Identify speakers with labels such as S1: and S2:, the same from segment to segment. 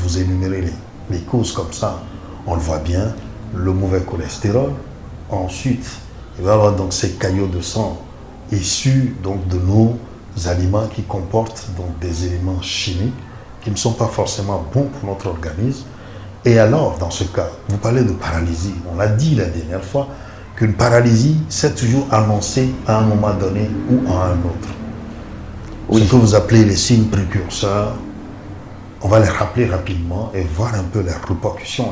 S1: vous énumérez les causes comme ça, on le voit bien, le mauvais cholestérol. Ensuite, il va y avoir donc ces caillots de sang issus donc de nos aliments qui comportent donc des éléments chimiques qui ne sont pas forcément bons pour notre organisme. Et alors, dans ce cas, vous parlez de paralysie. On l'a dit la dernière fois qu'une paralysie, c'est toujours annoncé à un moment donné ou à un autre. Oui. Ce que vous appelez les signes précurseurs, on va les rappeler rapidement et voir un peu les répercussions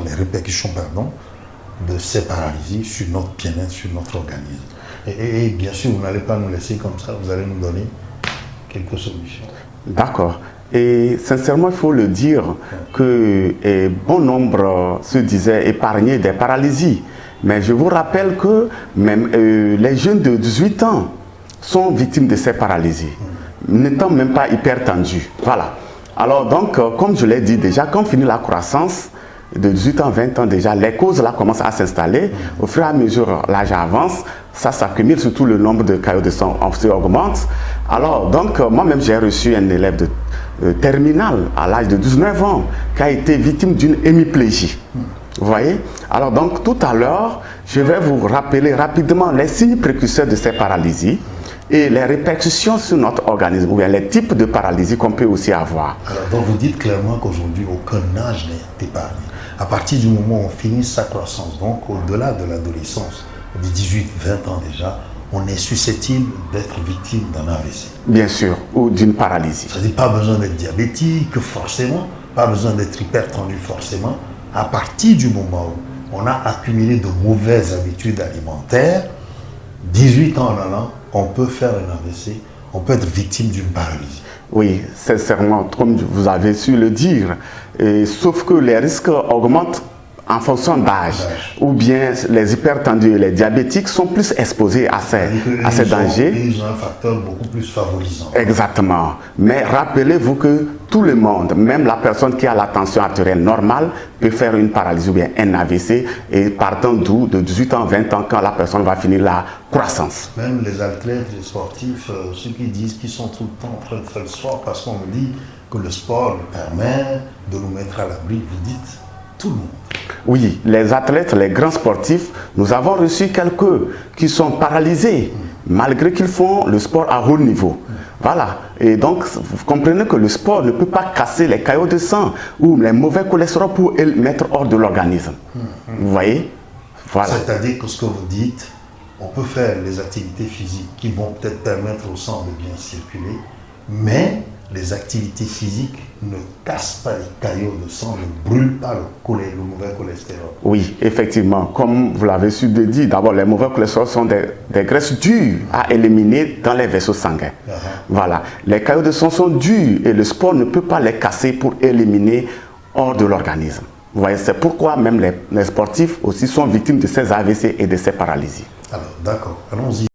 S1: de ces paralysies sur notre bien-être, sur notre organisme. Et bien sûr, vous n'allez pas nous laisser comme ça, vous allez nous donner quelques solutions.
S2: D'accord. Et sincèrement, il faut le dire que bon nombre se disaient épargnés des paralysies. Mais je vous rappelle que même les jeunes de 18 ans sont victimes de ces paralysies, n'étant même pas hypertendus. Voilà. Alors donc, comme je l'ai dit déjà, quand finit la croissance, de 18 ans, 20 ans déjà, les causes là commencent à s'installer. Au fur et à mesure, l'âge avance, ça s'accumule, surtout le nombre de caillots de sang augmente. Alors donc, moi-même, j'ai reçu un élève de terminale à l'âge de 19 ans qui a été victime d'une hémiplégie. Vous voyez? Alors donc, tout à l'heure, je vais vous rappeler rapidement les signes précurseurs de ces paralysies et les répercussions sur notre organisme, ou bien les types de paralysie qu'on peut aussi avoir.
S1: Alors donc, vous dites clairement qu'aujourd'hui, aucun âge n'est épargné. À partir du moment où on finit sa croissance, donc au-delà de l'adolescence, de 18-20 ans déjà, on est susceptible d'être victime d'un AVC.
S2: Bien sûr, ou d'une paralysie.
S1: C'est-à-dire pas besoin d'être diabétique forcément, pas besoin d'être hypertendu forcément. À partir du moment où on a accumulé de mauvaises habitudes alimentaires, 18 ans en allant, on peut faire un AVC, on peut être victime d'une paralysie.
S2: Oui, sincèrement, comme vous avez su le dire, sauf que les risques augmentent en fonction d'âge, ou bien les hypertendus et les diabétiques sont plus exposés à ces dangers.
S1: Ils ont un facteur beaucoup plus favorisant.
S2: Exactement. Mais rappelez-vous que tout le monde, même la personne qui a la tension artérielle normale, peut faire une paralysie ou bien un AVC, et partant d'où, de 18 ans, 20 ans, quand la personne va finir la croissance.
S1: Même les athlètes, les sportifs, ceux qui disent qu'ils sont tout le temps en train de faire le sport, parce qu'on me dit que le sport nous permet de nous mettre à l'abri, vous dites tout le monde.
S2: Oui, les athlètes, les grands sportifs, nous avons reçu quelques qui sont paralysés, malgré qu'ils font le sport à haut niveau. Voilà. Et donc, vous comprenez que le sport ne peut pas casser les caillots de sang ou les mauvais cholestérol pour les mettre hors de l'organisme. Vous voyez? Voilà.
S1: C'est-à-dire que ce que vous dites, on peut faire les activités physiques qui vont peut-être permettre au sang de bien circuler, mais les activités physiques ne cassent pas les caillots de sang, ne brûlent pas le mauvais cholestérol.
S2: Oui, effectivement, comme vous l'avez su de dire, d'abord les mauvais cholestérol sont des graisses dures à éliminer dans les vaisseaux sanguins. Voilà, les caillots de sang sont durs et le sport ne peut pas les casser pour éliminer hors de l'organisme. Vous voyez, c'est pourquoi même les sportifs aussi sont victimes de ces AVC et de ces paralysies.
S1: Alors, d'accord, allons-y.